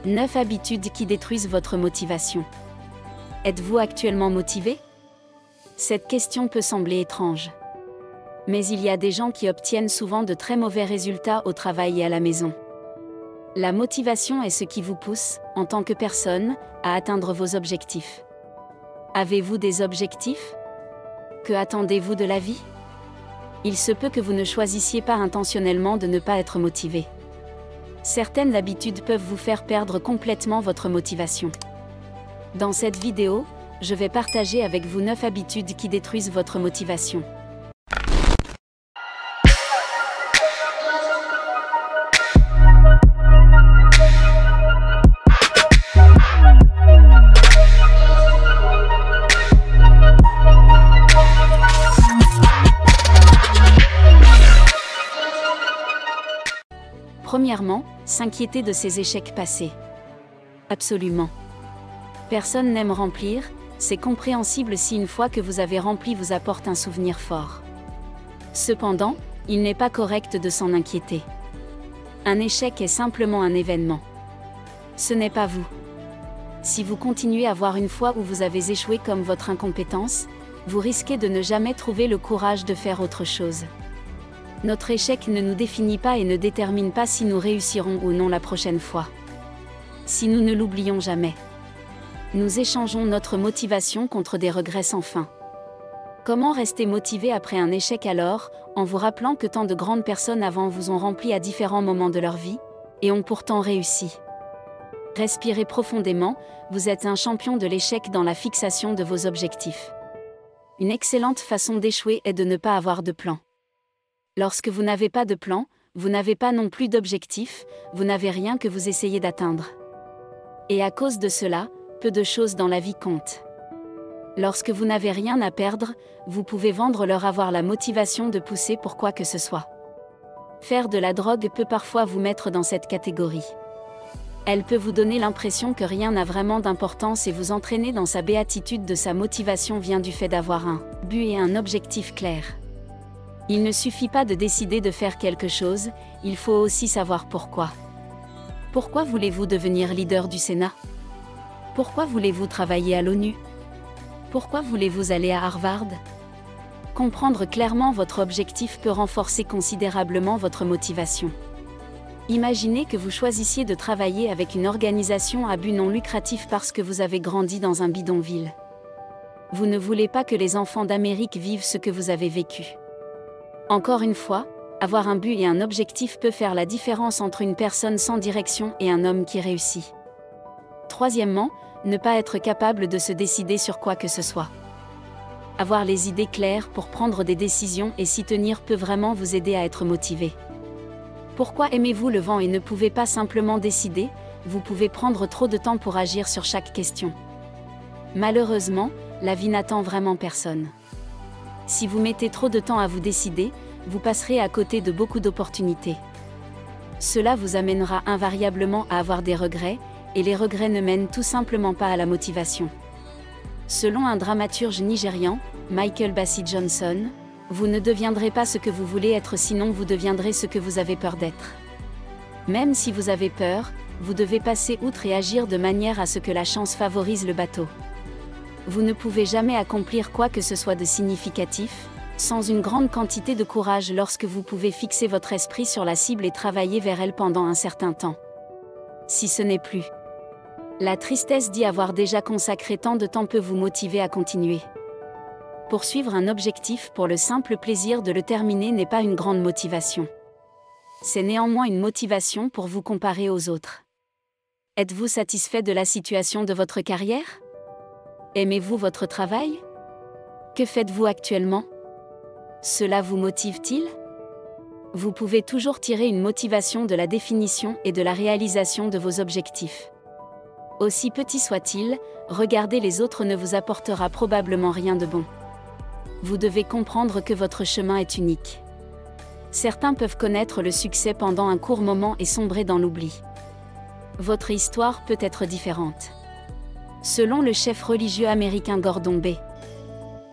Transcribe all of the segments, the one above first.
9 habitudes qui détruisent votre motivation. Êtes-vous actuellement motivé? Cette question peut sembler étrange. Mais il y a des gens qui obtiennent souvent de très mauvais résultats au travail et à la maison. La motivation est ce qui vous pousse, en tant que personne, à atteindre vos objectifs. Avez-vous des objectifs? Que attendez-vous de la vie? Il se peut que vous ne choisissiez pas intentionnellement de ne pas être motivé. Certaines habitudes peuvent vous faire perdre complètement votre motivation. Dans cette vidéo, je vais partager avec vous 9 habitudes qui détruisent votre motivation. Premièrement, s'inquiéter de ses échecs passés. Absolument. Personne n'aime remplir, c'est compréhensible si une fois que vous avez rempli vous apporte un souvenir fort. Cependant, il n'est pas correct de s'en inquiéter. Un échec est simplement un événement. Ce n'est pas vous. Si vous continuez à voir une fois où vous avez échoué comme votre incompétence, vous risquez de ne jamais trouver le courage de faire autre chose. Notre échec ne nous définit pas et ne détermine pas si nous réussirons ou non la prochaine fois. Si nous ne l'oublions jamais, nous échangeons notre motivation contre des regrets sans fin. Comment rester motivé après un échec alors, en vous rappelant que tant de grandes personnes avant vous ont rempli à différents moments de leur vie, et ont pourtant réussi? Respirez profondément, vous êtes un champion de l'échec dans la fixation de vos objectifs. Une excellente façon d'échouer est de ne pas avoir de plan. Lorsque vous n'avez pas de plan, vous n'avez pas non plus d'objectif, vous n'avez rien que vous essayez d'atteindre. Et à cause de cela, peu de choses dans la vie comptent. Lorsque vous n'avez rien à perdre, vous pouvez vendre leur avoir la motivation de pousser pour quoi que ce soit. Faire de la drogue peut parfois vous mettre dans cette catégorie. Elle peut vous donner l'impression que rien n'a vraiment d'importance et vous entraîner dans sa béatitude de sa motivation vient du fait d'avoir un but et un objectif clair. Il ne suffit pas de décider de faire quelque chose, il faut aussi savoir pourquoi. Pourquoi voulez-vous devenir leader du Sénat? Pourquoi voulez-vous travailler à l'ONU? Pourquoi voulez-vous aller à Harvard? Comprendre clairement votre objectif peut renforcer considérablement votre motivation. Imaginez que vous choisissiez de travailler avec une organisation à but non lucratif parce que vous avez grandi dans un bidonville. Vous ne voulez pas que les enfants d'Amérique vivent ce que vous avez vécu. Encore une fois, avoir un but et un objectif peut faire la différence entre une personne sans direction et un homme qui réussit. Troisièmement, ne pas être capable de se décider sur quoi que ce soit. Avoir les idées claires pour prendre des décisions et s'y tenir peut vraiment vous aider à être motivé. Pourquoi aimez-vous le vent et ne pouvez pas simplement décider? Vous pouvez prendre trop de temps pour agir sur chaque question. Malheureusement, la vie n'attend vraiment personne. Si vous mettez trop de temps à vous décider, vous passerez à côté de beaucoup d'opportunités. Cela vous amènera invariablement à avoir des regrets, et les regrets ne mènent tout simplement pas à la motivation. Selon un dramaturge nigérian, Michael Bassey Johnson, vous ne deviendrez pas ce que vous voulez être sinon vous deviendrez ce que vous avez peur d'être. Même si vous avez peur, vous devez passer outre et agir de manière à ce que la chance favorise le bateau. Vous ne pouvez jamais accomplir quoi que ce soit de significatif, sans une grande quantité de courage lorsque vous pouvez fixer votre esprit sur la cible et travailler vers elle pendant un certain temps. Si ce n'est plus la tristesse d'y avoir déjà consacré tant de temps peut vous motiver à continuer. Poursuivre un objectif pour le simple plaisir de le terminer n'est pas une grande motivation. C'est néanmoins une motivation pour vous comparer aux autres. Êtes-vous satisfait de la situation de votre carrière? Aimez-vous votre travail? Que faites-vous actuellement? Cela vous motive-t-il? Vous pouvez toujours tirer une motivation de la définition et de la réalisation de vos objectifs. Aussi petit soit-il, regarder les autres ne vous apportera probablement rien de bon. Vous devez comprendre que votre chemin est unique. Certains peuvent connaître le succès pendant un court moment et sombrer dans l'oubli. Votre histoire peut être différente. Selon le chef religieux américain Gordon B.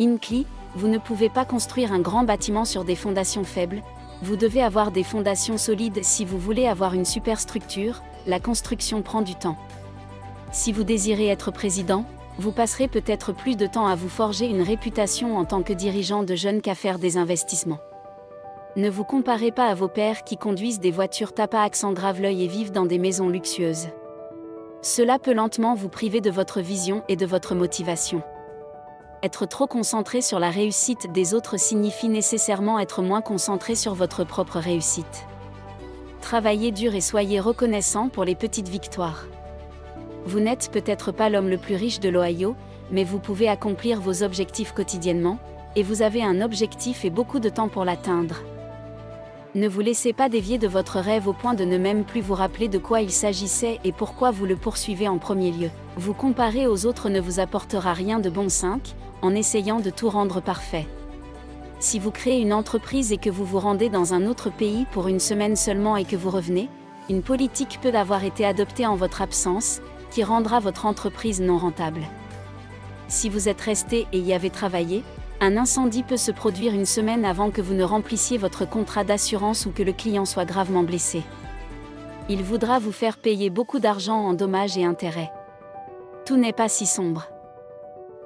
Hinckley, vous ne pouvez pas construire un grand bâtiment sur des fondations faibles, vous devez avoir des fondations solides si vous voulez avoir une superstructure, la construction prend du temps. Si vous désirez être président, vous passerez peut-être plus de temps à vous forger une réputation en tant que dirigeant de jeunes qu'à faire des investissements. Ne vous comparez pas à vos pairs qui conduisent des voitures tapa-accent grave-l'œil et vivent dans des maisons luxueuses. Cela peut lentement vous priver de votre vision et de votre motivation. Être trop concentré sur la réussite des autres signifie nécessairement être moins concentré sur votre propre réussite. Travaillez dur et soyez reconnaissant pour les petites victoires. Vous n'êtes peut-être pas l'homme le plus riche de l'Ohio, mais vous pouvez accomplir vos objectifs quotidiennement, et vous avez un objectif et beaucoup de temps pour l'atteindre. Ne vous laissez pas dévier de votre rêve au point de ne même plus vous rappeler de quoi il s'agissait et pourquoi vous le poursuivez en premier lieu. Vous comparer aux autres ne vous apportera rien de bon 5, en essayant de tout rendre parfait. Si vous créez une entreprise et que vous vous rendez dans un autre pays pour une semaine seulement et que vous revenez, une politique peut avoir été adoptée en votre absence, qui rendra votre entreprise non rentable. Si vous êtes resté et y avez travaillé, un incendie peut se produire une semaine avant que vous ne remplissiez votre contrat d'assurance ou que le client soit gravement blessé. Il voudra vous faire payer beaucoup d'argent en dommages et intérêts. Tout n'est pas si sombre.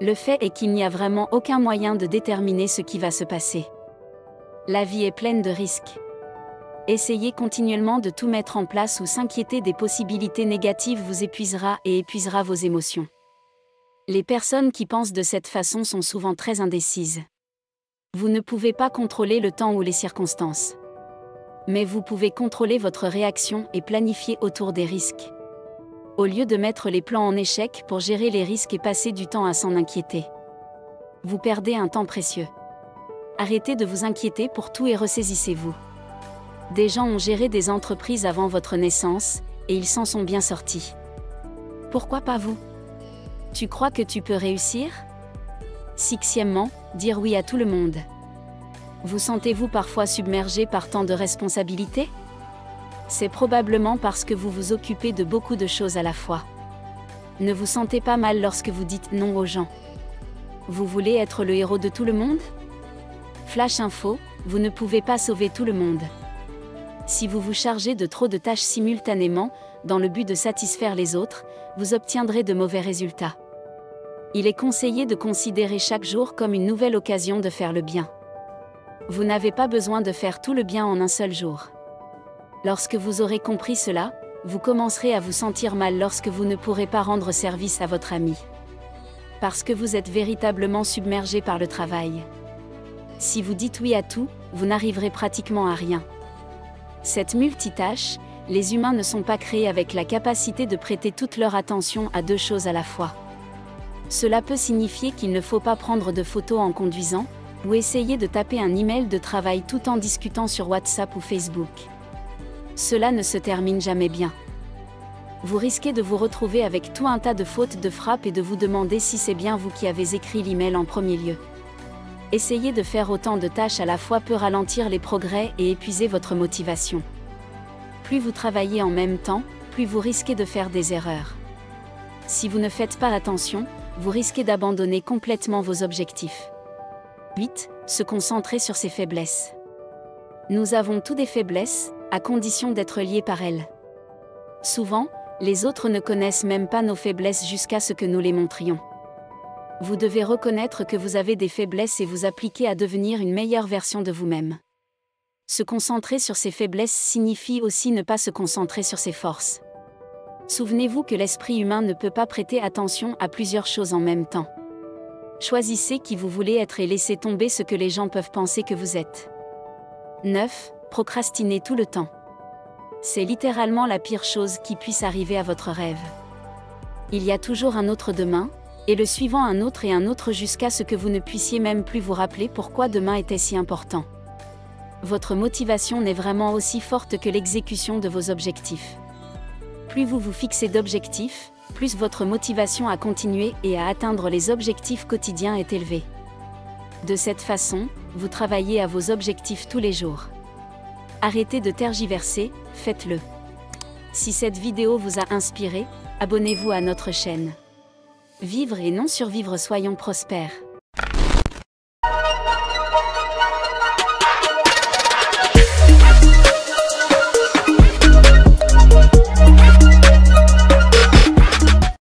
Le fait est qu'il n'y a vraiment aucun moyen de déterminer ce qui va se passer. La vie est pleine de risques. Essayez continuellement de tout mettre en place ou s'inquiéter des possibilités négatives vous épuisera et épuisera vos émotions. Les personnes qui pensent de cette façon sont souvent très indécises. Vous ne pouvez pas contrôler le temps ou les circonstances. Mais vous pouvez contrôler votre réaction et planifier autour des risques. Au lieu de mettre les plans en échec pour gérer les risques et passer du temps à s'en inquiéter, vous perdez un temps précieux. Arrêtez de vous inquiéter pour tout et ressaisissez-vous. Des gens ont géré des entreprises avant votre naissance, et ils s'en sont bien sortis. Pourquoi pas vous ? Tu crois que tu peux réussir ? Sixièmement, dire oui à tout le monde. Vous sentez-vous parfois submergé par tant de responsabilités ? C'est probablement parce que vous vous occupez de beaucoup de choses à la fois. Ne vous sentez pas mal lorsque vous dites non aux gens. Vous voulez être le héros de tout le monde ? Flash info, vous ne pouvez pas sauver tout le monde. Si vous vous chargez de trop de tâches simultanément, dans le but de satisfaire les autres, vous obtiendrez de mauvais résultats. Il est conseillé de considérer chaque jour comme une nouvelle occasion de faire le bien. Vous n'avez pas besoin de faire tout le bien en un seul jour. Lorsque vous aurez compris cela, vous commencerez à vous sentir mal lorsque vous ne pourrez pas rendre service à votre ami. Parce que vous êtes véritablement submergé par le travail. Si vous dites oui à tout, vous n'arriverez pratiquement à rien. Cette multitâche, les humains ne sont pas créés avec la capacité de prêter toute leur attention à deux choses à la fois. Cela peut signifier qu'il ne faut pas prendre de photos en conduisant, ou essayer de taper un email de travail tout en discutant sur WhatsApp ou Facebook. Cela ne se termine jamais bien. Vous risquez de vous retrouver avec tout un tas de fautes de frappe et de vous demander si c'est bien vous qui avez écrit l'email en premier lieu. Essayer de faire autant de tâches à la fois peut ralentir les progrès et épuiser votre motivation. Plus vous travaillez en même temps, plus vous risquez de faire des erreurs. Si vous ne faites pas attention, vous risquez d'abandonner complètement vos objectifs. 8. Se concentrer sur ses faiblesses. Nous avons tous des faiblesses, à condition d'être liés par elles. Souvent, les autres ne connaissent même pas nos faiblesses jusqu'à ce que nous les montrions. Vous devez reconnaître que vous avez des faiblesses et vous appliquer à devenir une meilleure version de vous-même. Se concentrer sur ses faiblesses signifie aussi ne pas se concentrer sur ses forces. Souvenez-vous que l'esprit humain ne peut pas prêter attention à plusieurs choses en même temps. Choisissez qui vous voulez être et laissez tomber ce que les gens peuvent penser que vous êtes. 9. Procrastiner tout le temps. C'est littéralement la pire chose qui puisse arriver à votre rêve. Il y a toujours un autre demain, et le suivant un autre et un autre jusqu'à ce que vous ne puissiez même plus vous rappeler pourquoi demain était si important. Votre motivation n'est vraiment aussi forte que l'exécution de vos objectifs. Plus vous vous fixez d'objectifs, plus votre motivation à continuer et à atteindre les objectifs quotidiens est élevée. De cette façon, vous travaillez à vos objectifs tous les jours. Arrêtez de tergiverser, faites-le. Si cette vidéo vous a inspiré, abonnez-vous à notre chaîne. Vivre et non survivre, soyons prospères.